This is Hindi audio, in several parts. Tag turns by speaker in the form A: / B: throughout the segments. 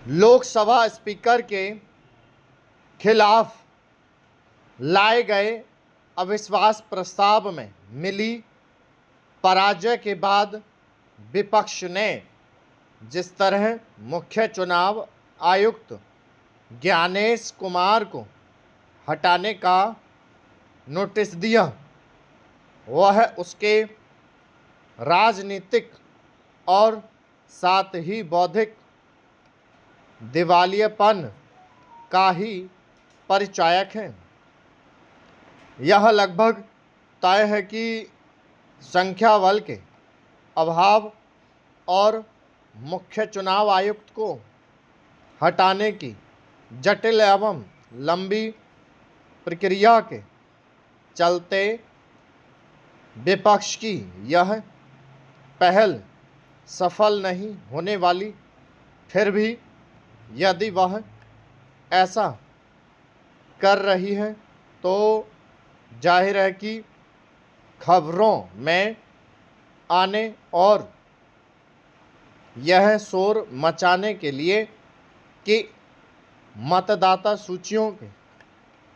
A: लोकसभा स्पीकर के खिलाफ लाए गए अविश्वास प्रस्ताव में मिली पराजय के बाद विपक्ष ने जिस तरह मुख्य चुनाव आयुक्त ज्ञानेश कुमार को हटाने का नोटिस दिया, वह उसके राजनीतिक और साथ ही बौद्धिक दिवालियेपन का ही परिचायक है। यह लगभग तय है कि संख्या बल के अभाव और मुख्य चुनाव आयुक्त को हटाने की जटिल एवं लंबी प्रक्रिया के चलते विपक्ष की यह पहल सफल नहीं होने वाली। फिर भी यदि वह ऐसा कर रही है तो जाहिर है कि खबरों में आने और यह शोर मचाने के लिए कि मतदाता सूचियों के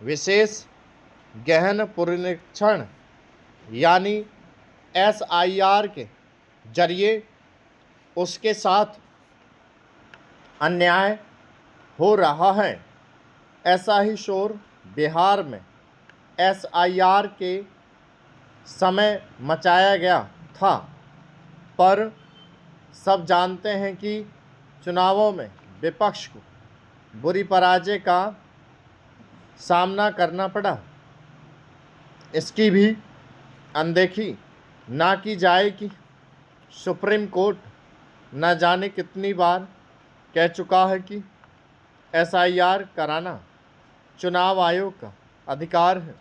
A: विशेष गहन पुनरीक्षण यानी SIR के जरिए उसके साथ अन्याय हो रहा है। ऐसा ही शोर बिहार में SIR के समय मचाया गया था, पर सब जानते हैं कि चुनावों में विपक्ष को बुरी पराजय का सामना करना पड़ा। इसकी भी अनदेखी ना की जाए कि सुप्रीम कोर्ट न जाने कितनी बार कह चुका है कि SIR कराना चुनाव आयोग का अधिकार है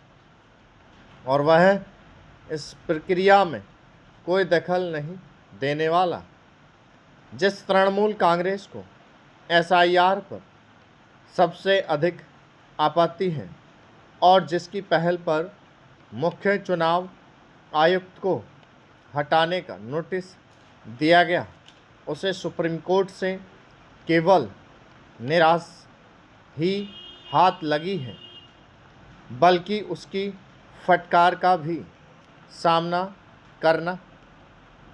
A: और वह इस प्रक्रिया में कोई दखल नहीं देने वाला। जिस तृणमूल कांग्रेस को SIR पर सबसे अधिक आपत्ति है और जिसकी पहल पर मुख्य चुनाव आयुक्त को हटाने का नोटिस दिया गया, उसे सुप्रीम कोर्ट से केवल निराश ही हाथ लगी है, बल्कि उसकी फटकार का भी सामना करना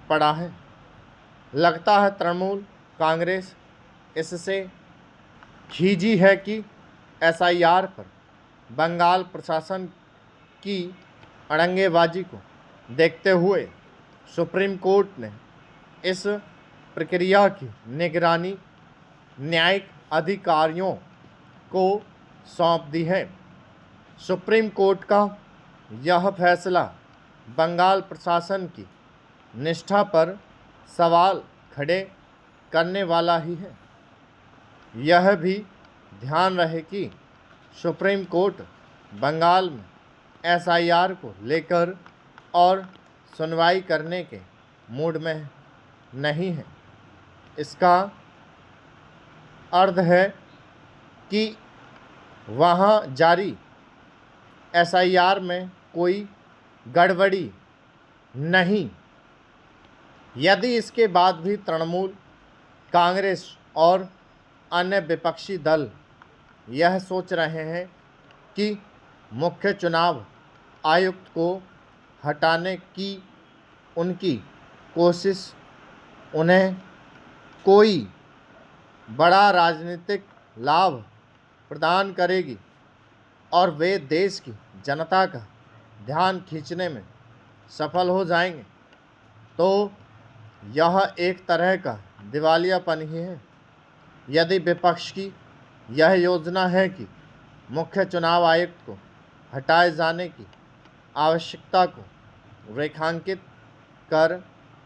A: पड़ा है। लगता है तृणमूल कांग्रेस इससे खींची है कि SIR पर बंगाल प्रशासन की अड़ंगेबाजी को देखते हुए सुप्रीम कोर्ट ने इस प्रक्रिया की निगरानी न्यायिक अधिकारियों को सौंप दी है। सुप्रीम कोर्ट का यह फैसला बंगाल प्रशासन की निष्ठा पर सवाल खड़े करने वाला ही है। यह भी ध्यान रहे कि सुप्रीम कोर्ट बंगाल में SIR को लेकर और सुनवाई करने के मूड में नहीं है। इसका अर्थ है कि वहाँ जारी SIR में कोई गड़बड़ी नहीं। यदि इसके बाद भी तृणमूल कांग्रेस और अन्य विपक्षी दल यह सोच रहे हैं कि मुख्य चुनाव आयुक्त को हटाने की उनकी कोशिश उन्हें कोई बड़ा राजनीतिक लाभ प्रदान करेगी और वे देश की जनता का ध्यान खींचने में सफल हो जाएंगे, तो यह एक तरह का दिवालियापन ही है। यदि विपक्ष की यह योजना है कि मुख्य चुनाव आयुक्त को हटाए जाने की आवश्यकता को रेखांकित कर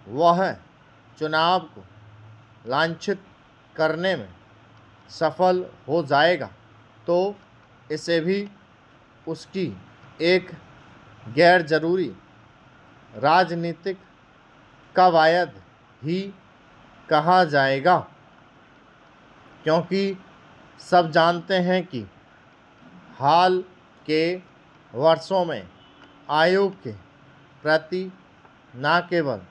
A: वह चुनाव को लांछित करने में सफल हो जाएगा, तो इसे भी उसकी एक गैर जरूरी राजनीतिक कवायद ही कहा जाएगा, क्योंकि सब जानते हैं कि हाल के वर्षों में आयोग के प्रति न केवल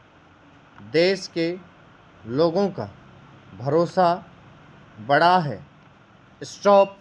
A: देश के लोगों का भरोसा बड़ा है। स्टॉप।